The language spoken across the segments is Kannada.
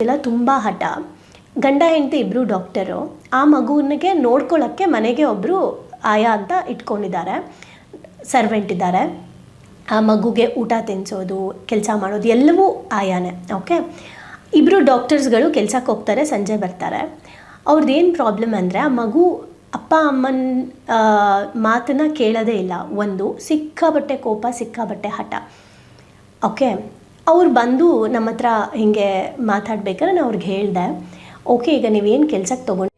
ಇಲ್ಲ, ತುಂಬ ಹಠ. ಗಂಡ ಹೆಂಡತಿ ಇಬ್ಬರು ಡಾಕ್ಟರು. ಆ ಮಗುವಿಗೆ ನೋಡ್ಕೊಳ್ಳೋಕ್ಕೆ ಮನೆಗೆ ಒಬ್ಬರು ಆಯಾ ಅಂತ ಇಟ್ಕೊಂಡಿದ್ದಾರೆ, ಸರ್ವೆಂಟ್ ಇದ್ದಾರೆ. ಆ ಮಗುಗೆ ಊಟ ತಿನ್ನಿಸೋದು, ಕೆಲಸ ಮಾಡೋದು ಎಲ್ಲವೂ ಆಯಾನೇ. ಓಕೆ, ಇಬ್ಬರು ಡಾಕ್ಟರ್ಸ್ಗಳು ಕೆಲಸಕ್ಕೆ ಹೋಗ್ತಾರೆ, ಸಂಜೆ ಬರ್ತಾರೆ. ಅವ್ರದ್ದೇನು ಪ್ರಾಬ್ಲಮ್ ಅಂದರೆ, ಆ ಮಗು ಅಪ್ಪ ಅಮ್ಮನ ಮಾತನ್ನು ಕೇಳೋದೇ ಇಲ್ಲ. ಒಂದು ಸಿಕ್ಕಾಬಟ್ಟೆ ಕೋಪ, ಸಿಕ್ಕಾಬಟ್ಟೆ ಹಠ. ಓಕೆ, ಅವ್ರು ಬಂದು ನಮ್ಮ ಹತ್ರ ಹೀಗೆ ಮಾತಾಡ್ಬೇಕಾದ್ರೆ ನಾನು ಅವ್ರಿಗೆ ಹೇಳಿದೆ, ಓಕೆ ಈಗ ನೀವೇನು ಕೆಲ್ಸಕ್ಕೆ ತೊಗೊಂಡು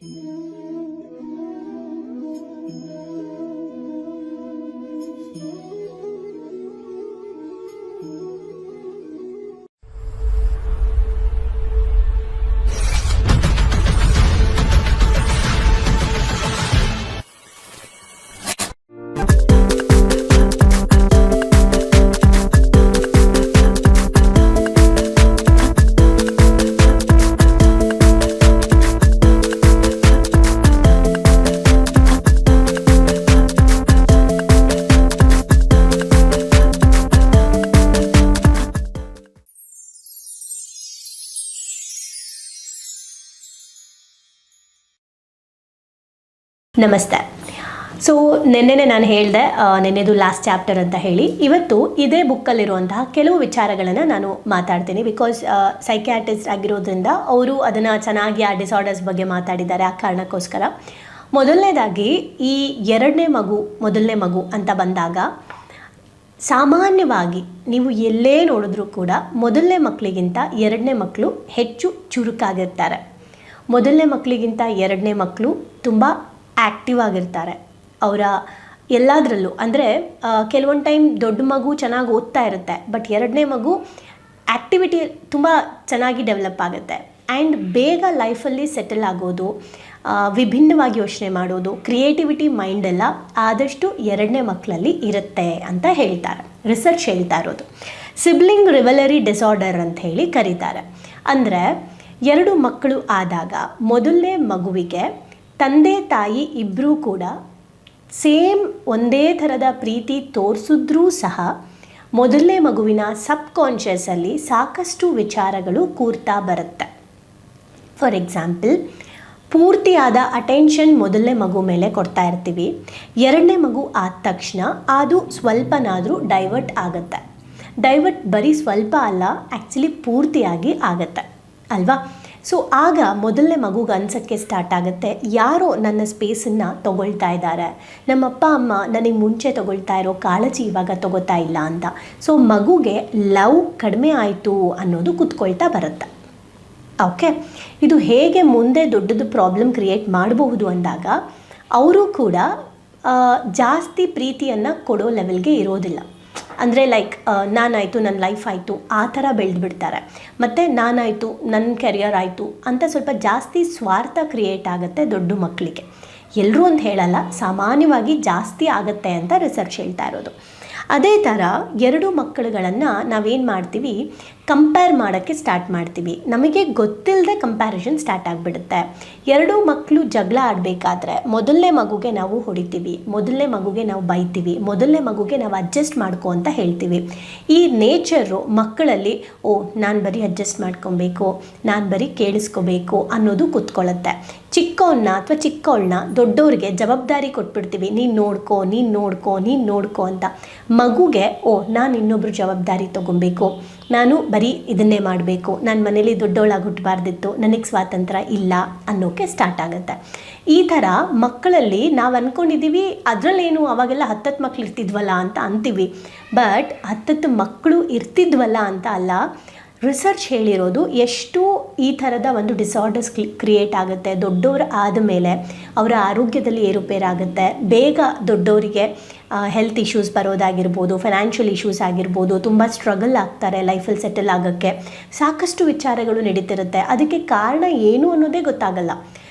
ನಮಸ್ತೆ. ಸೊ ನೆನ್ನೆನೆ ನಾನು ಹೇಳಿದೆ, ನೆನ್ನೆದು ಲಾಸ್ಟ್ ಚಾಪ್ಟರ್ ಅಂತ ಹೇಳಿ. ಇವತ್ತು ಇದೇ ಬುಕ್ಕಲ್ಲಿರುವಂತಹ ಕೆಲವು ವಿಚಾರಗಳನ್ನು ನಾನು ಮಾತಾಡ್ತೀನಿ. ಬಿಕಾಸ್ ಸೈಕ್ಯಾಟ್ರಿಸ್ಟ್ ಆಗಿರೋದ್ರಿಂದ ಅವರು ಅದನ್ನು ಚೆನ್ನಾಗಿ ಆ ಡಿಸಾರ್ಡರ್ಸ್ ಬಗ್ಗೆ ಮಾತಾಡಿದ್ದಾರೆ. ಆ ಕಾರಣಕ್ಕೋಸ್ಕರ ಮೊದಲನೇದಾಗಿ ಈ ಮೊದಲನೇ ಮಗು ಅಂತ ಬಂದಾಗ, ಸಾಮಾನ್ಯವಾಗಿ ನೀವು ಎಲ್ಲೇ ನೋಡಿದ್ರೂ ಕೂಡ ಮೊದಲನೇ ಮಕ್ಕಳಿಗಿಂತ ಎರಡನೇ ಮಕ್ಕಳು ಹೆಚ್ಚು ಚುರುಕಾಗಿರ್ತಾರೆ. ಮೊದಲನೇ ಮಕ್ಕಳಿಗಿಂತ ಎರಡನೇ ಮಕ್ಕಳು ತುಂಬ ಆ್ಯಕ್ಟಿವ್ ಆಗಿರ್ತಾರೆ ಅವರ ಎಲ್ಲದರಲ್ಲೂ. ಅಂದರೆ ಕೆಲವೊಂದು ಟೈಮ್ ದೊಡ್ಡ ಮಗು ಚೆನ್ನಾಗಿ ಓದ್ತಾ ಇರುತ್ತೆ, ಬಟ್ ಎರಡನೇ ಮಗು ಆ್ಯಕ್ಟಿವಿಟಿ ತುಂಬ ಚೆನ್ನಾಗಿ ಡೆವಲಪ್ ಆಗುತ್ತೆ. ಆ್ಯಂಡ್ ಬೇಗ ಲೈಫಲ್ಲಿ ಸೆಟಲ್ ಆಗೋದು, ವಿಭಿನ್ನವಾಗಿ ಯೋಚನೆ ಮಾಡೋದು, ಕ್ರಿಯೇಟಿವಿಟಿ ಮೈಂಡೆಲ್ಲ ಆದಷ್ಟು ಎರಡನೇ ಮಕ್ಕಳಲ್ಲಿ ಇರುತ್ತೆ ಅಂತ ಹೇಳ್ತಾರೆ. ರಿಸರ್ಚ್ ಹೇಳ್ತಾ ಇರೋದು ಸಿಬ್ಲಿಂಗ್ ರಿವಲರಿ ಡಿಸಾರ್ಡರ್ ಅಂತ ಹೇಳಿ ಕರೀತಾರೆ. ಅಂದರೆ ಎರಡು ಮಕ್ಕಳು ಆದಾಗ ಮೊದಲನೇ ಮಗುವಿಗೆ ತಂದೆ ತಾಯಿ ಇಬ್ಬರೂ ಕೂಡ ಸೇಮ್ ಒಂದೇ ಥರದ ಪ್ರೀತಿ ತೋರಿಸಿದ್ರೂ ಸಹ ಮೊದಲನೇ ಮಗುವಿನ ಸಬ್ಕಾನ್ಷಿಯಸಲ್ಲಿ ಸಾಕಷ್ಟು ವಿಚಾರಗಳು ಕೂರ್ತಾ ಬರುತ್ತೆ. ಫಾರ್ ಎಕ್ಸಾಂಪಲ್, ಪೂರ್ತಿಯಾದ ಅಟೆನ್ಷನ್ ಮೊದಲನೇ ಮಗು ಮೇಲೆ ಕೊಡ್ತಾ ಇರ್ತೀವಿ. ಎರಡನೇ ಮಗು ಆದ ತಕ್ಷಣ ಅದು ಸ್ವಲ್ಪನಾದರೂ ಡೈವರ್ಟ್ ಆಗುತ್ತೆ. ಡೈವರ್ಟ್ ಬರೀ ಸ್ವಲ್ಪ ಅಲ್ಲ, ಆ್ಯಕ್ಚುಲಿ ಪೂರ್ತಿಯಾಗಿ ಆಗುತ್ತೆ ಅಲ್ವಾ? ಸೊ ಆಗ ಮೊದಲನೇ ಮಗುಗೆ ಅನ್ಸೋಕ್ಕೆ ಸ್ಟಾರ್ಟ್ ಆಗುತ್ತೆ, ಯಾರೋ ನನ್ನ ಸ್ಪೇಸನ್ನು ತೊಗೊಳ್ತಾ ಇದ್ದಾರೆ, ನಮ್ಮಪ್ಪ ಅಮ್ಮ ನನಗೆ ಮುಂಚೆ ತೊಗೊಳ್ತಾ ಇರೋ ಕಾಳಜಿ ಇವಾಗ ತೊಗೋತಾ ಇಲ್ಲ ಅಂತ. ಸೊ ಮಗುಗೆ ಲವ್ ಕಡಿಮೆ ಆಯಿತು ಅನ್ನೋದು ಕೂತ್ಕೊಳ್ತಾ ಬರುತ್ತೆ. ಓಕೆ, ಇದು ಹೇಗೆ ಮುಂದೆ ದೊಡ್ಡದು ಪ್ರಾಬ್ಲಮ್ ಕ್ರಿಯೇಟ್ ಮಾಡಬಹುದು ಅಂದಾಗ, ಅವರು ಕೂಡ ಜಾಸ್ತಿ ಪ್ರೀತಿಯನ್ನು ಕೊಡೋ ಲೆವೆಲ್ಗೆ ಇರೋದಿಲ್ಲ. ಅಂದರೆ ಲೈಕ್ ನಾನಾಯಿತು, ನನ್ನ ಲೈಫ್ ಆಯಿತು, ಆ ಥರ ಬೆಳೆದ್ಬಿಡ್ತಾರೆ. ಮತ್ತು ನಾನಾಯಿತು, ನನ್ನ ಕೆರಿಯರ್ ಆಯಿತು ಅಂತ ಸ್ವಲ್ಪ ಜಾಸ್ತಿ ಸ್ವಾರ್ಥ ಕ್ರಿಯೇಟ್ ಆಗುತ್ತೆ ದೊಡ್ಡ ಮಕ್ಕಳಿಗೆ. ಎಲ್ಲರೂ ಅಂತ ಹೇಳಲ್ಲ, ಸಾಮಾನ್ಯವಾಗಿ ಜಾಸ್ತಿ ಆಗುತ್ತೆ ಅಂತ ರಿಸರ್ಚ್ ಹೇಳ್ತಾ ಇರೋದು. ಅದೇ ಥರ ಎರಡು ಮಕ್ಕಳುಗಳನ್ನು ನಾವೇನು ಮಾಡ್ತೀವಿ, ಕಂಪೇರ್ ಮಾಡೋಕ್ಕೆ ಸ್ಟಾರ್ಟ್ ಮಾಡ್ತೀವಿ. ನಮಗೆ ಗೊತ್ತಿಲ್ಲದೆ ಕಂಪ್ಯಾರಿಸನ್ ಸ್ಟಾರ್ಟ್ ಆಗಿಬಿಡುತ್ತೆ. ಎರಡು ಮಕ್ಕಳು ಜಗಳ ಆಡಬೇಕಾದ್ರೆ ಮೊದಲನೇ ಮಗುಗೆ ನಾವು ಹೊಡಿತೀವಿ, ಮೊದಲನೇ ಮಗುಗೆ ನಾವು ಬೈತೀವಿ, ಮೊದಲನೇ ಮಗುಗೆ ನಾವು ಅಡ್ಜಸ್ಟ್ ಮಾಡ್ಕೊ ಅಂತ ಹೇಳ್ತೀವಿ. ಈ ನೇಚರು ಮಕ್ಕಳಲ್ಲಿ, ಓ ನಾನು ಬರೀ ಅಡ್ಜಸ್ಟ್ ಮಾಡ್ಕೊಬೇಕು, ನಾನು ಬರೀ ಕೇಳಿಸ್ಕೋಬೇಕು ಅನ್ನೋದು ಕೂತ್ಕೊಳ್ಳುತ್ತೆ. ಚಿಕ್ಕವನ್ನ ಅಥವಾ ಚಿಕ್ಕವಳನ್ನ ದೊಡ್ಡವ್ರಿಗೆ ಜವಾಬ್ದಾರಿ ಕೊಟ್ಬಿಡ್ತೀವಿ, ನೀನು ನೋಡ್ಕೋ ಅಂತ. ಮಗುಗೆ, ಓ ನಾನು ಇನ್ನೊಬ್ರು ಜವಾಬ್ದಾರಿ ತೊಗೊಬೇಕು, ನಾನು ಬರೀ ಇದನ್ನೇ ಮಾಡಬೇಕು, ನನ್ನ ಮನೇಲಿ ದೊಡ್ಡವಳಾಗಿ ಹುಟ್ಟಬಾರ್ದಿತ್ತು, ನನಗೆ ಸ್ವಾತಂತ್ರ್ಯ ಇಲ್ಲ ಅನ್ನೋಕ್ಕೆ ಸ್ಟಾರ್ಟ್ ಆಗುತ್ತೆ. ಈ ಥರ ಮಕ್ಕಳಲ್ಲಿ ನಾವು ಅಂದ್ಕೊಂಡಿದ್ದೀವಿ, ಅದರಲ್ಲೇನು ಅವಾಗೆಲ್ಲ 10 ಮಕ್ಕಳು ಇರ್ತಿದ್ವಲ್ಲ ಅಂತ ಅಂತೀವಿ. ಬಟ್ 10 ಮಕ್ಕಳು ಇರ್ತಿದ್ವಲ್ಲ ಅಂತ ಅಲ್ಲ, ರಿಸರ್ಚ್ ಹೇಳಿರೋದು ಎಷ್ಟು ಈ ಥರದ ಒಂದು ಡಿಸಾರ್ಡರ್ಸ್ ಕ್ರಿಯೇಟ್ ಆಗುತ್ತೆ. ದೊಡ್ಡವರು ಆದಮೇಲೆ ಅವರ ಆರೋಗ್ಯದಲ್ಲಿ ಏರುಪೇರಾಗುತ್ತೆ. ಬೇಗ ದೊಡ್ಡವರಿಗೆ ಹೆಲ್ತ್ ಇಶ್ಯೂಸ್ ಬರೋದಾಗಿರ್ಬೋದು, ಫೈನಾನ್ಷಿಯಲ್ ಇಶ್ಯೂಸ್ ಆಗಿರ್ಬೋದು, ತುಂಬ ಸ್ಟ್ರಗಲ್ ಆಗ್ತಾರೆ ಲೈಫಲ್ಲಿ ಸೆಟಲ್ ಆಗೋಕ್ಕೆ. ಸಾಕಷ್ಟು ವಿಚಾರಗಳು ನಡೀತಿರುತ್ತೆ. ಅದಕ್ಕೆ ಕಾರಣ ಏನು ಅನ್ನೋದೇ ಗೊತ್ತಾಗಲ್ಲ.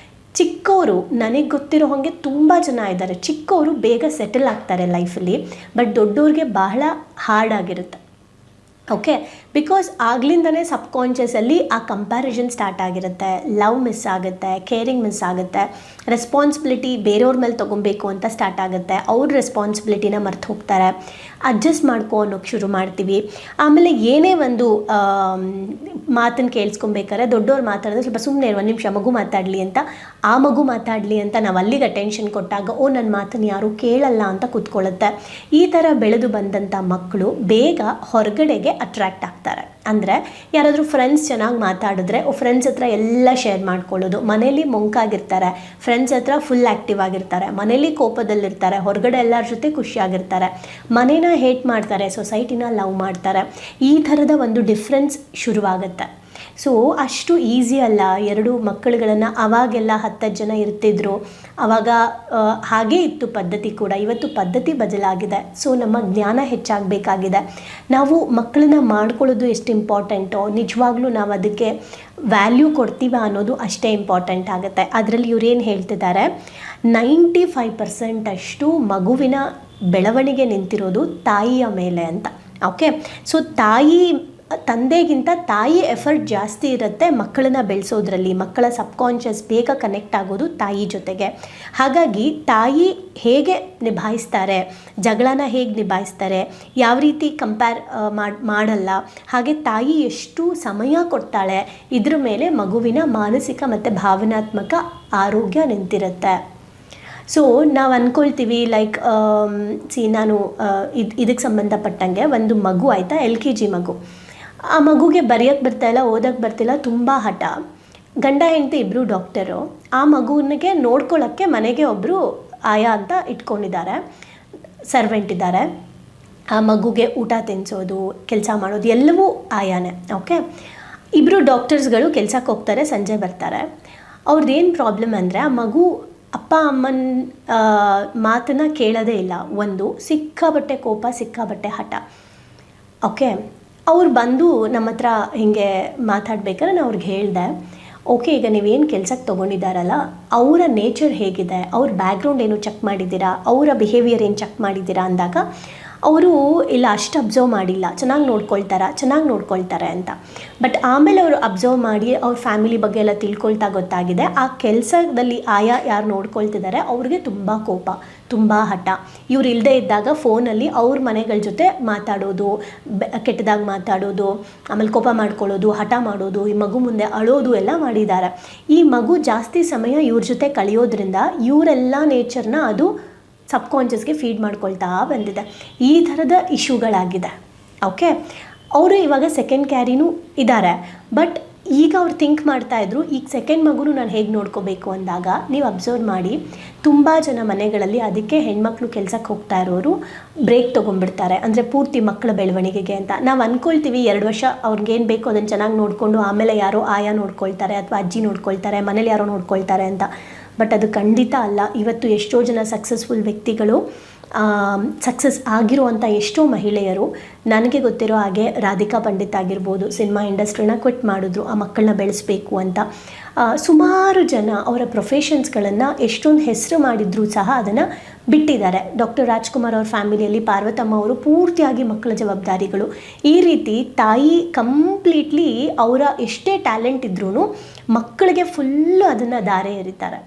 ಚಿಕ್ಕವರು, ನನಗೆ ಗೊತ್ತಿರೋ ಹಾಗೆ ತುಂಬ ಜನ ಇದ್ದಾರೆ, ಚಿಕ್ಕವರು ಬೇಗ ಸೆಟಲ್ ಆಗ್ತಾರೆ ಲೈಫಲ್ಲಿ, ಬಟ್ ದೊಡ್ಡವ್ರಿಗೆ ಬಹಳ ಹಾರ್ಡ್ ಆಗಿರುತ್ತೆ. ಓಕೆ, ಬಿಕಾಸ್ ಆಗ್ಲಿಂದನೇ ಸಬ್ಕಾನ್ಷಿಯಸಲ್ಲಿ ಆ ಕಂಪ್ಯಾರಿಸನ್ ಸ್ಟಾರ್ಟ್ ಆಗಿರುತ್ತೆ, ಲವ್ ಮಿಸ್ ಆಗುತ್ತೆ, ಕೇರಿಂಗ್ ಮಿಸ್ ಆಗುತ್ತೆ, ರೆಸ್ಪಾನ್ಸಿಬಿಲಿಟಿ ಬೇರೆಯವ್ರ ಮೇಲೆ ತೊಗೊಬೇಕು ಅಂತ ಸ್ಟಾರ್ಟ್ ಆಗುತ್ತೆ, ಅವ್ರ ರೆಸ್ಪಾನ್ಸಿಬಿಲಿಟಿನ ಮರ್ತು ಹೋಗ್ತಾರೆ, ಅಡ್ಜಸ್ಟ್ ಮಾಡ್ಕೊ ಅನ್ನೋಕ್ಕೆ ಶುರು ಮಾಡ್ತೀವಿ. ಆಮೇಲೆ ಏನೇ ಒಂದು ಮಾತನ್ನು ಕೇಳಿಸ್ಕೊಬೇಕಾದ್ರೆ ದೊಡ್ಡವ್ರು ಮಾತಾಡಿದ್ರೆ ಸ್ವಲ್ಪ ಸುಮ್ಮನೆ ಒಂದು ನಿಮಿಷ ಮಗು ಮಾತಾಡಲಿ ಅಂತ, ಆ ಮಗು ಮಾತಾಡಲಿ ಅಂತ ನಾವು ಅಲ್ಲಿಗೆ ಅಟೆನ್ಷನ್ ಕೊಟ್ಟಾಗ ಓ ನನ್ನ ಮಾತನ್ನು ಯಾರೂ ಕೇಳಲ್ಲ ಅಂತ ಕೂತ್ಕೊಳ್ಳುತ್ತೆ. ಈ ಥರ ಬೆಳೆದು ಬಂದಂಥ ಮಕ್ಕಳು ಬೇಗ ಹೊರಗಡೆಗೆ ಅಟ್ರ್ಯಾಕ್ಟ್ ಆಗ್ತಾರೆ. ಅಂದರೆ ಯಾರಾದರೂ ಫ್ರೆಂಡ್ಸ್ ಚೆನ್ನಾಗಿ ಮಾತಾಡಿದ್ರೆ ಫ್ರೆಂಡ್ಸ್ ಹತ್ರ ಎಲ್ಲ ಶೇರ್ ಮಾಡ್ಕೊಳ್ಳೋದು, ಮನೇಲಿ ಮೊಂಕಾಗಿರ್ತಾರೆ, ಫ್ರೆಂಡ್ಸ್ ಹತ್ರ ಫುಲ್ ಆ್ಯಕ್ಟಿವ್ ಆಗಿರ್ತಾರೆ, ಮನೇಲಿ ಕೋಪದಲ್ಲಿರ್ತಾರೆ, ಹೊರಗಡೆ ಎಲ್ಲರ ಜೊತೆ ಖುಷಿಯಾಗಿರ್ತಾರೆ, ಮನೇನ ಹೇಟ್ ಮಾಡ್ತಾರೆ, ಸೊಸೈಟಿನ ಲವ್ ಮಾಡ್ತಾರೆ. ಈ ಥರದ ಒಂದು ಡಿಫ್ರೆನ್ಸ್ ಶುರುವಾಗುತ್ತೆ. ಸೊ ಅಷ್ಟು ಈಸಿ ಅಲ್ಲ ಎರಡು ಮಕ್ಕಳುಗಳನ್ನು. ಅವಾಗೆಲ್ಲ 10 ಜನ ಇರ್ತಿದ್ರು, ಆವಾಗ ಹಾಗೇ ಇತ್ತು ಪದ್ಧತಿ ಕೂಡ. ಇವತ್ತು ಪದ್ಧತಿ ಬದಲಾಗಿದೆ. ಸೊ ನಮ್ಮ ಜ್ಞಾನ ಹೆಚ್ಚಾಗಬೇಕಾಗಿದೆ. ನಾವು ಮಕ್ಕಳನ್ನ ಮಾಡ್ಕೊಳ್ಳೋದು ಎಷ್ಟು ಇಂಪಾರ್ಟೆಂಟೋ ನಿಜವಾಗ್ಲೂ ನಾವು ಅದಕ್ಕೆ ವ್ಯಾಲ್ಯೂ ಕೊಡ್ತೀವ ಅನ್ನೋದು ಅಷ್ಟೇ ಇಂಪಾರ್ಟೆಂಟ್ ಆಗುತ್ತೆ. ಅದರಲ್ಲಿ ಇವರೇನು ಹೇಳ್ತಿದ್ದಾರೆ, 95% ಅಷ್ಟು ಮಗುವಿನ ಬೆಳವಣಿಗೆ ನಿಂತಿರೋದು ತಾಯಿಯ ಮೇಲೆ ಅಂತ. ಓಕೆ, ಸೊ ತಂದೆಗಿಂತ ತಾಯಿ ಎಫರ್ಟ್ ಜಾಸ್ತಿ ಇರುತ್ತೆ ಮಕ್ಕಳನ್ನ ಬೆಳೆಸೋದ್ರಲ್ಲಿ. ಮಕ್ಕಳ ಸಬ್ಕಾನ್ಷಿಯಸ್ ಬೇಗ ಕನೆಕ್ಟ್ ಆಗೋದು ತಾಯಿ ಜೊತೆಗೆ. ಹಾಗಾಗಿ ತಾಯಿ ಹೇಗೆ ನಿಭಾಯಿಸ್ತಾರೆ, ಜಗಳನ ಹೇಗೆ ನಿಭಾಯಿಸ್ತಾರೆ, ಯಾವ ರೀತಿ ಮಾಡಲ್ಲ, ಹಾಗೆ ತಾಯಿ ಎಷ್ಟು ಸಮಯ ಕೊಡ್ತಾಳೆ, ಇದ್ರ ಮೇಲೆ ಮಗುವಿನ ಮಾನಸಿಕ ಮತ್ತು ಭಾವನಾತ್ಮಕ ಆರೋಗ್ಯ ನಿಂತಿರುತ್ತೆ. ಸೊ ನಾವು ಅಂದ್ಕೊಳ್ತೀವಿ ಲೈಕ್ ನಾನು ಇದಕ್ಕೆ ಸಂಬಂಧಪಟ್ಟಂಗೆ ಒಂದು ಮಗು ಆಯಿತಾ, LKG ಮಗು. ಆ ಮಗುಗೆ ಬರೆಯೋಕ್ಕೆ ಬರ್ತಾಯಿಲ್ಲ, ಓದೋಕ್ಕೆ ಬರ್ತಿಲ್ಲ, ತುಂಬ ಹಠ. ಗಂಡ ಹೆಂಡತಿ ಇಬ್ಬರು ಡಾಕ್ಟರು. ಆ ಮಗುವಿಗೆ ನೋಡ್ಕೊಳ್ಳೋಕ್ಕೆ ಮನೆಗೆ ಒಬ್ಬರು ಆಯಾ ಅಂತ ಇಟ್ಕೊಂಡಿದ್ದಾರೆ, ಸರ್ವೆಂಟ್ ಇದ್ದಾರೆ. ಆ ಮಗುಗೆ ಊಟ ತಿನ್ನಿಸೋದು, ಕೆಲಸ ಮಾಡೋದು ಎಲ್ಲವೂ ಆಯಾನೇ. ಓಕೆ, ಇಬ್ಬರು ಡಾಕ್ಟರ್ಸ್ಗಳು ಕೆಲಸಕ್ಕೆ ಹೋಗ್ತಾರೆ, ಸಂಜೆ ಬರ್ತಾರೆ. ಅವ್ರದ್ದೇನು ಪ್ರಾಬ್ಲಮ್ ಅಂದರೆ ಆ ಮಗು ಅಪ್ಪ ಅಮ್ಮನ ಮಾತನ್ನು ಕೇಳೋದೇ ಇಲ್ಲ. ಒಂದು ಸಿಕ್ಕಾಬಟ್ಟೆ ಕೋಪ, ಸಿಕ್ಕಾಬಟ್ಟೆ ಹಠ. ಓಕೆ, ಅವ್ರು ಬಂದು ನಮ್ಮ ಹತ್ರ ಹೀಗೆ ಮಾತಾಡ್ಬೇಕಾದ್ರೆ ನಾನು ಅವ್ರಿಗೆ ಹೇಳಿದೆ, ಓಕೆ ಈಗ ನೀವೇನು ಕೆಲ್ಸಕ್ಕೆ ತೊಗೊಂಡಿದ್ದಾರಲ್ಲ ಅವರ ನೇಚರ್ ಹೇಗಿದೆ, ಅವ್ರ ಬ್ಯಾಕ್ಗ್ರೌಂಡ್ ಏನು ಚೆಕ್ ಮಾಡಿದ್ದೀರಾ, ಅವರ ಬಿಹೇವಿಯರ್ ಏನು ಚೆಕ್ ಮಾಡಿದ್ದೀರಾ ಅಂದಾಗ ಅವರು ಇಲ್ಲ ಅಷ್ಟು ಅಬ್ಸರ್ವ್ ಮಾಡಿಲ್ಲ, ಚೆನ್ನಾಗಿ ನೋಡ್ಕೊಳ್ತಾರೆ ಅಂತ. ಬಟ್ ಆಮೇಲೆ ಅವರು ಅಬ್ಸರ್ವ್ ಮಾಡಿ ಅವ್ರ ಫ್ಯಾಮಿಲಿ ಬಗ್ಗೆ ಎಲ್ಲ ತಿಳ್ಕೊಳ್ತಾ ಗೊತ್ತಾಗಿದೆ ಆ ಕೆಲಸದಲ್ಲಿ ಯಾರು ನೋಡ್ಕೊಳ್ತಿದ್ದಾರೆ ಅವ್ರಿಗೆ ತುಂಬ ಕೋಪ, ತುಂಬ ಹಠ. ಇವ್ರು ಇಲ್ಲದೆ ಇದ್ದಾಗ ಫೋನಲ್ಲಿ ಅವ್ರ ಮನೆಗಳ ಜೊತೆ ಮಾತಾಡೋದು, ಕೆಟ್ಟದಾಗಿ ಮಾತಾಡೋದು, ಆಮೇಲೆ ಕೋಪ ಮಾಡ್ಕೊಳ್ಳೋದು, ಹಠ ಮಾಡೋದು, ಈ ಮಗು ಮುಂದೆ ಅಳೋದು ಎಲ್ಲ ಮಾಡಿದ್ದಾರೆ. ಈ ಮಗು ಜಾಸ್ತಿ ಸಮಯ ಇವ್ರ ಜೊತೆ ಕಳೆಯೋದ್ರಿಂದ ಇವರೆಲ್ಲ ನೇಚರ್ನ ಅದು ಸಬ್ಕಾನ್ಷಿಯಸ್ಗೆ ಫೀಡ್ ಮಾಡ್ಕೊಳ್ತಾ ಬಂದಿದೆ. ಈ ಥರದ ಇಶ್ಯೂಗಳಾಗಿದೆ. ಓಕೆ, ಅವರು ಇವಾಗ ಸೆಕೆಂಡ್ ಕ್ಯಾರಿನೂ ಇದ್ದಾರೆ. ಬಟ್ ಈಗ ಅವ್ರು ಥಿಂಕ್ ಮಾಡ್ತಾಯಿದ್ರು, ಈಗ ಸೆಕೆಂಡ್ ಮಗುನು ನಾನು ಹೇಗೆ ನೋಡ್ಕೋಬೇಕು ಅಂದಾಗ ನೀವು ಅಬ್ಸರ್ವ್ ಮಾಡಿ ತುಂಬ ಜನ ಮನೆಗಳಲ್ಲಿ ಅದಕ್ಕೆ ಹೆಣ್ಮಕ್ಳು ಕೆಲಸಕ್ಕೆ ಹೋಗ್ತಾ ಇರೋರು ಬ್ರೇಕ್ ತೊಗೊಂಡ್ಬಿಡ್ತಾರೆ. ಅಂದರೆ ಪೂರ್ತಿ ಮಕ್ಕಳ ಬೆಳವಣಿಗೆಗೆ ಅಂತ. ನಾವು ಅಂದ್ಕೊಳ್ತೀವಿ 2 ವರ್ಷ ಅವ್ರಿಗೇನು ಬೇಕೋ ಅದನ್ನು ಚೆನ್ನಾಗಿ ನೋಡಿಕೊಂಡು ಆಮೇಲೆ ಯಾರೋ ಆಯಾ ನೋಡ್ಕೊಳ್ತಾರೆ ಅಥವಾ ಅಜ್ಜಿ ನೋಡ್ಕೊಳ್ತಾರೆ, ಮನೇಲಿ ಯಾರೋ ನೋಡ್ಕೊಳ್ತಾರೆ ಅಂತ. ಬಟ್ ಅದು ಖಂಡಿತ ಅಲ್ಲ. ಇವತ್ತು ಎಷ್ಟೋ ಜನ ಸಕ್ಸಸ್ಫುಲ್ ವ್ಯಕ್ತಿಗಳು, ಸಕ್ಸಸ್ ಆಗಿರುವಂಥ ಎಷ್ಟೋ ಮಹಿಳೆಯರು, ನನಗೆ ಗೊತ್ತಿರೋ ಹಾಗೆ ರಾಧಿಕಾ ಪಂಡಿತ್ ಆಗಿರ್ಬೋದು, ಸಿನಿಮಾ ಇಂಡಸ್ಟ್ರಿನ ಕ್ವಿಟ್ ಮಾಡಿದ್ರು ಆ ಮಕ್ಕಳನ್ನ ಬೆಳೆಸಬೇಕು ಅಂತ. ಸುಮಾರು ಜನ ಅವರ ಪ್ರೊಫೆಷನ್ಸ್ಗಳನ್ನು ಎಷ್ಟೊಂದು ಹೆಸರು ಮಾಡಿದರೂ ಸಹ ಅದನ್ನು ಬಿಟ್ಟಿದ್ದಾರೆ. ಡಾಕ್ಟರ್ ರಾಜ್ಕುಮಾರ್ ಅವ್ರ ಫ್ಯಾಮಿಲಿಯಲ್ಲಿ ಪಾರ್ವತಮ್ಮ ಅವರು ಪೂರ್ತಿಯಾಗಿ ಮಕ್ಕಳ ಜವಾಬ್ದಾರಿಗಳು. ಈ ರೀತಿ ತಾಯಿ ಕಂಪ್ಲೀಟ್ಲಿ ಅವರ ಎಷ್ಟೇ ಟ್ಯಾಲೆಂಟ್ ಇದ್ರೂ ಮಕ್ಕಳಿಗೆ ಫುಲ್ಲು ಅದನ್ನು ದಾರೆ ಎರಿತಾರೆ.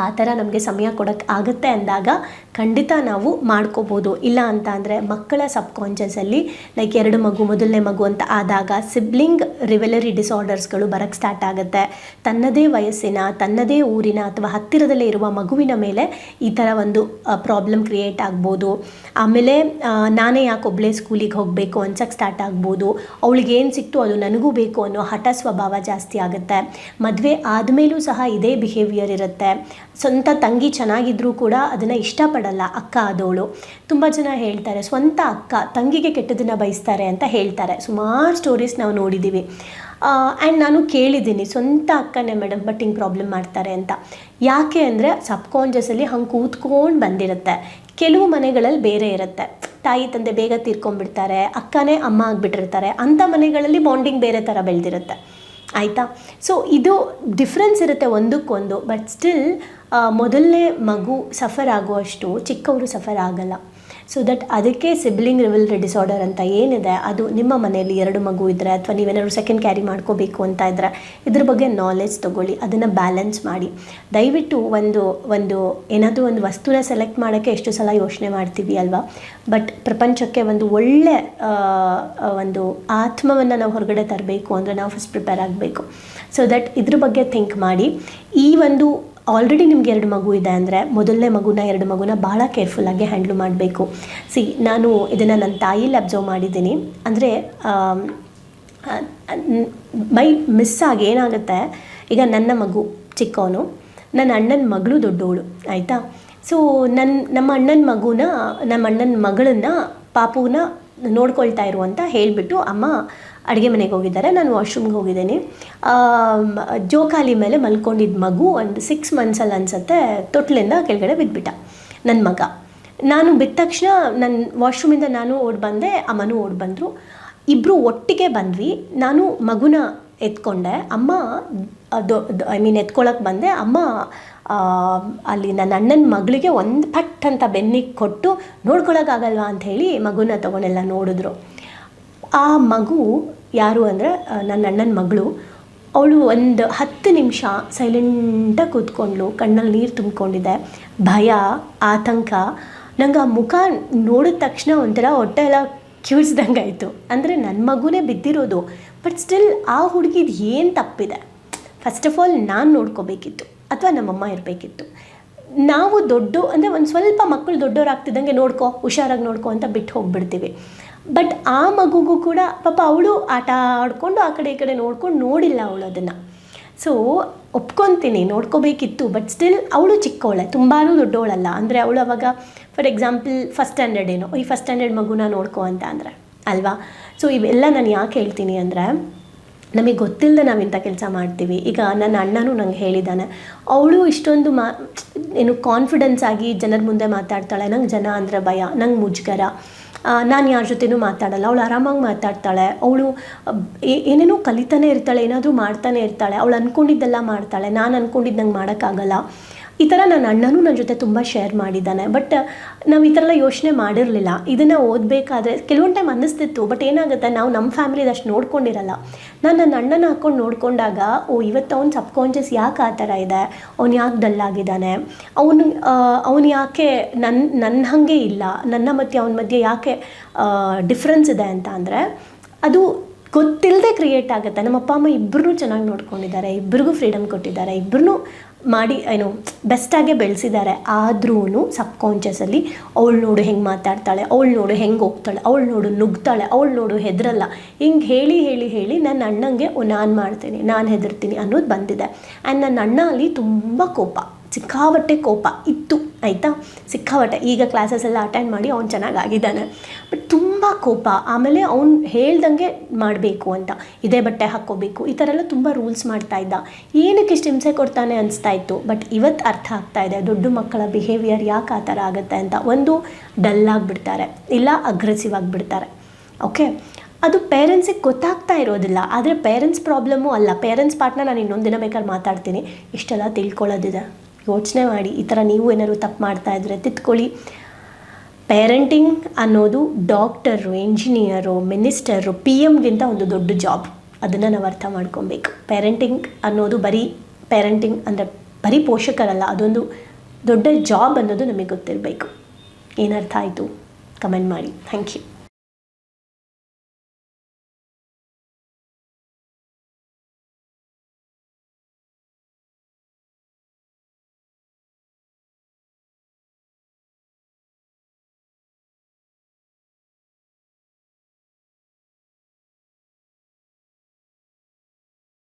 ಆ ಥರ ನಮಗೆ ಸಮಯ ಕೊಡೋಕ್ಕೆ ಆಗುತ್ತೆ ಅಂದಾಗ ಖಂಡಿತ ನಾವು ಮಾಡ್ಕೋಬೋದು. ಇಲ್ಲ ಅಂತ ಅಂದರೆ ಮಕ್ಕಳ ಸಬ್ಕಾನ್ಷಿಯಸಲ್ಲಿ ಲೈಕ್ 2 ಮಗು, ಮೊದಲನೇ ಮಗು ಅಂತ ಆದಾಗ ಸಿಬ್ಲಿಂಗ್ ರಿವೆಲರಿ ಡಿಸಾರ್ಡರ್ಸ್ಗಳು ಬರೋಕ್ಕೆ ಸ್ಟಾರ್ಟ್ ಆಗುತ್ತೆ. ತನ್ನದೇ ವಯಸ್ಸಿನ, ತನ್ನದೇ ಊರಿನ ಅಥವಾ ಹತ್ತಿರದಲ್ಲೇ ಇರುವ ಮಗುವಿನ ಮೇಲೆ ಈ ಥರ ಒಂದು ಪ್ರಾಬ್ಲಮ್ ಕ್ರಿಯೇಟ್ ಆಗ್ಬೋದು. ಆಮೇಲೆ ನಾನೇ ಯಾಕೊಬ್ಬಳೇ ಸ್ಕೂಲಿಗೆ ಹೋಗಬೇಕು ಅನ್ಸಕ್ಕೆ ಸ್ಟಾರ್ಟ್ ಆಗ್ಬೋದು. ಅವಳಿಗೆ ಏನು ಸಿಕ್ತು ಅದು ನನಗೂ ಬೇಕು ಅನ್ನೋ ಹಠ ಸ್ವಭಾವ ಜಾಸ್ತಿ ಆಗುತ್ತೆ. ಮದುವೆ ಆದಮೇಲೂ ಸಹ ಇದೇ ಬಿಹೇವಿಯರ್ ಇರುತ್ತೆ. ಸ್ವಂತ ತಂಗಿ ಚೆನ್ನಾಗಿದ್ರೂ ಕೂಡ ಅದನ್ನು ಇಷ್ಟಪಡಲ್ಲ ಅಕ್ಕ ಆದವಳು. ತುಂಬ ಜನ ಹೇಳ್ತಾರೆ ಸ್ವಂತ ಅಕ್ಕ ತಂಗಿಗೆ ಕೆಟ್ಟದನ್ನು ಬಯಸ್ತಾರೆ ಅಂತ ಹೇಳ್ತಾರೆ. ಸುಮಾರು ಸ್ಟೋರೀಸ್ ನಾವು ನೋಡಿದ್ದೀವಿ. ಆ್ಯಂಡ್ ನಾನು ಕೇಳಿದ್ದೀನಿ, ಸ್ವಂತ ಅಕ್ಕನೇ ಮೇಡಮ್ ಬಟ್ ಹಿಂಗೆ ಪ್ರಾಬ್ಲಮ್ ಮಾಡ್ತಾರೆ ಅಂತ. ಯಾಕೆ ಅಂದರೆ ಸಬ್ಕಾನ್ಷಿಯಸಲ್ಲಿ ಹಂಗೆ ಕೂತ್ಕೊಂಡು ಬಂದಿರುತ್ತೆ. ಕೆಲವು ಮನೆಗಳಲ್ಲಿ ಬೇರೆ ಇರುತ್ತೆ, ತಾಯಿ ತಂದೆ ಬೇಗ ತೀರ್ಕೊಂಡ್ಬಿಡ್ತಾರೆ, ಅಕ್ಕನೇ ಅಮ್ಮ ಆಗಿಬಿಟ್ಟಿರ್ತಾರೆ. ಅಂಥ ಮನೆಗಳಲ್ಲಿ ಬಾಂಡಿಂಗ್ ಬೇರೆ ಥರ ಬೆಳೆದಿರುತ್ತೆ. ಆಯಿತಾ? ಸೊ ಇದು ಡಿಫ್ರೆನ್ಸ್ ಇರುತ್ತೆ ಒಂದಕ್ಕೊಂದು. ಬಟ್ ಸ್ಟಿಲ್ ಮೊದಲನೇ ಮಗು ಸಫರ್ ಆಗುವಷ್ಟು ಚಿಕ್ಕವರು ಸಫರ್ ಆಗಲ್ಲ. ಸೊ ದಟ್ ಅದಕ್ಕೆ ಸಿಬ್ಲಿಂಗ್ ರಿವಲ್ರಿ ಡಿಸಾರ್ಡರ್ ಅಂತ ಏನಿದೆ ಅದು ನಿಮ್ಮ ಮನೆಯಲ್ಲಿ 2 ಮಗು ಇದ್ದರೆ ಅಥವಾ ನೀವೇನಾದ್ರು ಸೆಕೆಂಡ್ ಕ್ಯಾರಿ ಮಾಡ್ಕೋಬೇಕು ಅಂತ ಇದ್ದರೆ ಇದ್ರ ಬಗ್ಗೆ ನಾಲೆಜ್ ತೊಗೊಳ್ಳಿ, ಅದನ್ನು ಬ್ಯಾಲೆನ್ಸ್ ಮಾಡಿ. ದಯವಿಟ್ಟು ಒಂದು ಏನಾದರೂ ಒಂದು ವಸ್ತುನ ಸೆಲೆಕ್ಟ್ ಮಾಡೋಕ್ಕೆ ಎಷ್ಟು ಸಲ ಯೋಚನೆ ಮಾಡ್ತೀವಿ ಅಲ್ವಾ, ಬಟ್ ಪ್ರಪಂಚಕ್ಕೆ ಒಂದು ಒಳ್ಳೆ ಒಂದು ಆತ್ಮವನ್ನು ನಾವು ಹೊರಗಡೆ ತರಬೇಕು ಅಂದರೆ ನಾವು ಫಸ್ಟ್ ಪ್ರಿಪೇರ್ ಆಗಬೇಕು. ಸೊ ದಟ್ ಇದ್ರ ಬಗ್ಗೆ ಥಿಂಕ್ ಮಾಡಿ. ಈ ಒಂದು ಆಲ್ರೆಡಿ ನಿಮ್ಗೆ 2 ಮಗು ಇದೆ ಅಂದರೆ ಮೊದಲನೇ ಮಗುನ 2 ಮಗುನ ಭಾಳ ಕೇರ್ಫುಲ್ಲಾಗಿ ಹ್ಯಾಂಡ್ಲ್ ಮಾಡಬೇಕು. ನಾನು ಇದನ್ನು ನನ್ನ ತಾಯಿಲಿ ಅಬ್ಸರ್ವ್ ಮಾಡಿದ್ದೀನಿ. ಅಂದರೆ ಬೈ ಮಿಸ್ಸಾಗಿ ಏನಾಗುತ್ತೆ, ಈಗ ನನ್ನ ಮಗು ಚಿಕ್ಕವನು, ನನ್ನ ಅಣ್ಣನ ಮಗಳು ದೊಡ್ಡವಳು, ಆಯಿತಾ. ಸೊ ನಮ್ಮ ಅಣ್ಣನ ಮಗಳನ್ನ ಪಾಪುನ ನೋಡ್ಕೊಳ್ತಾ ಇರು ಅಂತ ಹೇಳಿಬಿಟ್ಟು ಅಮ್ಮ ಅಡುಗೆ ಮನೆಗೆ ಹೋಗಿದ್ದಾರೆ, ನಾನು ವಾಶ್ರೂಮ್ಗೆ ಹೋಗಿದ್ದೀನಿ. ಜೋಕಾಲಿ ಮೇಲೆ ಮಲ್ಕೊಂಡಿದ್ದ ಮಗು ಒಂದು 6 ಮಂತ್ಸಲ್ಲಿ ಅನಿಸುತ್ತೆ ತೊಟ್ಲಿಂದ ಕೆಳಗಡೆ ಬಿದ್ದುಬಿಟ್ಟ ನನ್ನ ಮಗ. ನಾನು ಬಿದ್ದ ತಕ್ಷಣ ನನ್ನ ವಾಶ್ರೂಮಿಂದ ನಾನು ಓಡಿ ಬಂದೆ, ಅಮ್ಮನೂ ಓಡಿ ಬಂದರು. ಇಬ್ಬರು ಒಟ್ಟಿಗೆ ಬಂದ್ವಿ. ನಾನು ಮಗುನ ಎತ್ಕೊಂಡೆ, ಅಮ್ಮ ಎತ್ಕೊಳ್ಳೋಕೆ ಬಂದೆ. ಅಮ್ಮ ಅಲ್ಲಿ ನನ್ನ ಅಣ್ಣನ ಮಗಳಿಗೆ ಒಂದು ಪಟ್ ಅಂತ ಬೆನ್ನಿಗೆ ಕೊಟ್ಟು ನೋಡ್ಕೊಳಕ್ಕಾಗಲ್ವಾ ಅಂಥೇಳಿ ಮಗುನ ತೊಗೊಂಡೆಲ್ಲ ನೋಡಿದ್ರು. ಆ ಮಗು ಯಾರು ಅಂದರೆ ನನ್ನ ಅಣ್ಣನ ಮಗಳು. ಅವಳು ಒಂದು 10 ನಿಮಿಷ ಸೈಲೆಂಟಾಗಿ ಕೂತ್ಕೊಂಡ್ಳು, ಕಣ್ಣಲ್ಲಿ ನೀರು ತುಂಬಿಕೊಂಡಿದೆ, ಭಯ, ಆತಂಕ. ನಂಗೆ ಆ ಮುಖ ನೋಡಿದ ತಕ್ಷಣ ಒಂಥರ ಹೊಟ್ಟೆ ಎಲ್ಲ ಕಿವಿಸ್ದಂಗೆ ಆಯಿತು. ಅಂದರೆ ನನ್ನ ಮಗುನೇ ಬಿದ್ದಿರೋದು, ಬಟ್ ಸ್ಟಿಲ್ ಆ ಹುಡುಗಿದು ಏನು ತಪ್ಪಿದೆ? ಫಸ್ಟ್ ಆಫ್ ಆಲ್ ನಾನು ನೋಡ್ಕೋಬೇಕಿತ್ತು ಅಥವಾ ನಮ್ಮಮ್ಮ ಇರಬೇಕಿತ್ತು. ನಾವು ಅಂದರೆ ಒಂದು ಸ್ವಲ್ಪ ಮಕ್ಕಳು ದೊಡ್ಡವರಾಗ್ತಿದ್ದಂಗೆ ಹುಷಾರಾಗಿ ನೋಡ್ಕೊ ಅಂತ ಬಿಟ್ಟು ಹೋಗ್ಬಿಡ್ತೀವಿ. ಬಟ್ ಆ ಮಗುಗೂ ಕೂಡ ಪಾಪ ಅವಳು ಆಟ ಆಡಿಕೊಂಡು ಆ ಕಡೆ ಈ ಕಡೆ ನೋಡಿಲ್ಲ ಅವಳು ಅದನ್ನು. ಸೊ ಒಪ್ಕೊತೀನಿ, ನೋಡ್ಕೋಬೇಕಿತ್ತು, ಬಟ್ ಸ್ಟಿಲ್ ಅವಳು ಚಿಕ್ಕವಳೆ, ತುಂಬಾ ದೊಡ್ಡವಳಲ್ಲ. ಅಂದರೆ ಅವಳು ಅವಾಗ ಫಾರ್ ಎಕ್ಸಾಂಪಲ್ ಫಸ್ಟ್ ಸ್ಟ್ಯಾಂಡರ್ಡ್ ಏನೋ, ಈ ಫಸ್ಟ್ ಸ್ಟ್ಯಾಂಡರ್ಡ್ ಮಗುನ ನೋಡ್ಕೊ ಅಂತ ಅಂದರೆ ಅಲ್ವಾ. ಸೊ ಇವೆಲ್ಲ ನಾನು ಯಾಕೆ ಹೇಳ್ತೀನಿ ಅಂದರೆ, ನಮಗೆ ಗೊತ್ತಿಲ್ಲದೆ ನಾವು ಇಂಥ ಕೆಲಸ ಮಾಡ್ತೀವಿ. ಈಗ ನನ್ನ ಅಣ್ಣನೂ ನಂಗೆ ಹೇಳಿದ್ದಾನೆ, ಅವಳು ಇಷ್ಟೊಂದು ಕಾನ್ಫಿಡೆನ್ಸ್ ಆಗಿ ಜನರ ಮುಂದೆ ಮಾತಾಡ್ತಾಳೆ. ನಂಗೆ ಜನ ಅಂದರೆ ಭಯ, ನಂಗೆ ಮುಜುಗರ, ನಾನು ಯಾರ ಜೊತೆನೂ ಮಾತಾಡಲ್ಲ. ಅವಳು ಆರಾಮಾಗಿ ಮಾತಾಡ್ತಾಳೆ, ಅವಳು ಏನೇನೋ ಕಲಿತಾನೆ ಇರ್ತಾಳೆ, ಏನಾದರೂ ಮಾಡ್ತಾನೆ ಇರ್ತಾಳೆ, ಅವಳು ಅಂದ್ಕೊಂಡಿದ್ದೆಲ್ಲ ಮಾಡ್ತಾಳೆ, ನಾನು ಅಂದ್ಕೊಂಡಿದ್ದು ನಂಗೆ ಮಾಡೋಕ್ಕಾಗಲ್ಲ. ಈ ಥರ ನನ್ನ ಅಣ್ಣನೂ ನನ್ನ ಜೊತೆ ತುಂಬ ಶೇರ್ ಮಾಡಿದ್ದಾನೆ. ಬಟ್ ನಾವು ಈ ಥರ ಎಲ್ಲ ಯೋಚನೆ ಮಾಡಿರಲಿಲ್ಲ. ಇದನ್ನು ಓದಬೇಕಾದ್ರೆ ಕೆಲವೊಂದು ಟೈಮ್ ಅನ್ನಿಸ್ತಿತ್ತು, ಬಟ್ ಏನಾಗುತ್ತೆ, ನಾವು ನಮ್ಮ ಫ್ಯಾಮಿಲಿದು ಅಷ್ಟು ನೋಡ್ಕೊಂಡಿರಲ್ಲ. ನಾನು ನನ್ನ ಅಣ್ಣನ ಹಾಕ್ಕೊಂಡು ನೋಡಿಕೊಂಡಾಗ ಇವತ್ತು ಅವ್ನು ಸಬ್ಕಾನ್ಷಿಯಸ್ ಯಾಕೆ ಆ ಥರ ಇದೆ, ಅವ್ನು ಯಾಕೆ ಡಲ್ಲಾಗಿದ್ದಾನೆ, ಅವನು ಯಾಕೆ ನನ್ನ ಹಾಗೆ ಇಲ್ಲ, ನನ್ನ ಮತ್ತು ಅವನ ಮಧ್ಯೆ ಯಾಕೆ ಡಿಫ್ರೆನ್ಸ್ ಇದೆ ಅಂತ ಅಂದರೆ ಅದು ಗೊತ್ತಿಲ್ಲದೆ ಕ್ರಿಯೇಟ್ ಆಗುತ್ತೆ. ನಮ್ಮ ಅಪ್ಪ ಅಮ್ಮ ಇಬ್ಬರೂ ಚೆನ್ನಾಗಿ ನೋಡ್ಕೊಂಡಿದ್ದಾರೆ, ಇಬ್ಬರಿಗೂ ಫ್ರೀಡಮ್ ಕೊಟ್ಟಿದ್ದಾರೆ, ಇಬ್ಬರೂ ಮಾಡಿ ಬೆಸ್ಟಾಗೆ ಬೆಳೆಸಿದ್ದಾರೆ. ಆದ್ರೂ ಸಬ್ಕಾನ್ಷಿಯಸಲ್ಲಿ ಅವಳು ನೋಡು ಹೆಂಗೆ ಮಾತಾಡ್ತಾಳೆ, ಅವಳು ನೋಡು ಹೆಂಗೆ ಹೋಗ್ತಾಳೆ, ಅವಳು ನೋಡು ನುಗ್ತಾಳೆ, ಅವಳು ನೋಡು ಹೆದರಲ್ಲ, ಹಿಂಗೆ ಹೇಳಿ ನನ್ನ ಅಣ್ಣಂಗೆ ನಾನು ಮಾಡ್ತೀನಿ, ನಾನು ಹೆದರ್ತೀನಿ ಅನ್ನೋದು ಬಂದಿದೆ. ಆ್ಯಂಡ್ ನನ್ನ ಅಣ್ಣ ಅಲ್ಲಿ ತುಂಬ ಸಿಕ್ಕಾಪಟ್ಟೆ ಕೋಪ ಇತ್ತು, ಆಯಿತಾ, ಸಿಕ್ಕಾಪಟ್ಟೆ. ಈಗ ಕ್ಲಾಸಸ್ ಎಲ್ಲ ಅಟೆಂಡ್ ಮಾಡಿ ಅವ್ನು ಚೆನ್ನಾಗಿದ್ದಾನೆ, ಬಟ್ ತುಂಬ ಕೋಪ. ಆಮೇಲೆ ಅವ್ನು ಹೇಳ್ದಂಗೆ ಮಾಡಬೇಕು ಅಂತ, ಇದೇ ಬಟ್ಟೆ ಹಾಕ್ಕೋಬೇಕು, ಈ ಥರ ಎಲ್ಲ ತುಂಬ ರೂಲ್ಸ್ ಮಾಡ್ತಾ ಇದ್ದ. ಏನಕ್ಕೆ ಇಷ್ಟು ಹಿಂಸೆ ಕೊಡ್ತಾನೆ ಅನಿಸ್ತಾ ಇತ್ತು. ಬಟ್ ಇವತ್ತು ಅರ್ಥ ಆಗ್ತಾ ಇದೆ ದೊಡ್ಡ ಮಕ್ಕಳ ಬಿಹೇವಿಯರ್ ಯಾಕೆ ಆ ಥರ ಆಗುತ್ತೆ ಅಂತ. ಒಂದು ಡಲ್ಲಾಗಿಬಿಡ್ತಾರೆ, ಇಲ್ಲ ಅಗ್ರೆಸಿವ್ ಆಗಿಬಿಡ್ತಾರೆ. ಓಕೆ, ಅದು ಪೇರೆಂಟ್ಸಿಗೆ ಗೊತ್ತಾಗ್ತಾ ಇರೋದಿಲ್ಲ. ಆದರೆ ಪೇರೆಂಟ್ಸ್ ಪ್ರಾಬ್ಲಮ್ಮು ಅಲ್ಲ, ಪೇರೆಂಟ್ಸ್ ಪಾರ್ಟ್ನ ನಾನು ಇನ್ನೊಂದು ದಿನ ಬೇಕಾದ್ರೆ ಮಾತಾಡ್ತೀನಿ. ಇಷ್ಟೆಲ್ಲ ತಿಳ್ಕೊಳ್ಳೋದಿದೆ, ಯೋಚನೆ ಮಾಡಿ. ಈ ಥರ ನೀವು ಏನಾದ್ರು ತಪ್ಪು ಮಾಡ್ತಾ ಇದ್ರೆ ತಿದ್ಕೊಳ್ಳಿ. ಪೇರೆಂಟಿಂಗ್ ಅನ್ನೋದು ಡಾಕ್ಟರು, ಇಂಜಿನಿಯರು, ಮಿನಿಸ್ಟರು, PM ಒಂದು ದೊಡ್ಡ ಜಾಬ್. ಅದನ್ನು ನಾವು ಅರ್ಥ ಮಾಡ್ಕೊಬೇಕು. ಪೇರೆಂಟಿಂಗ್ ಅನ್ನೋದು ಪೇರೆಂಟಿಂಗ್ ಅಂದರೆ ಬರೀ ಪೋಷಕರಲ್ಲ, ಅದೊಂದು ದೊಡ್ಡ ಜಾಬ್ ಅನ್ನೋದು ನಮಗೆ ಗೊತ್ತಿರಬೇಕು. ಏನರ್ಥ ಆಯಿತು ಕಮೆಂಟ್ ಮಾಡಿ. Thank you.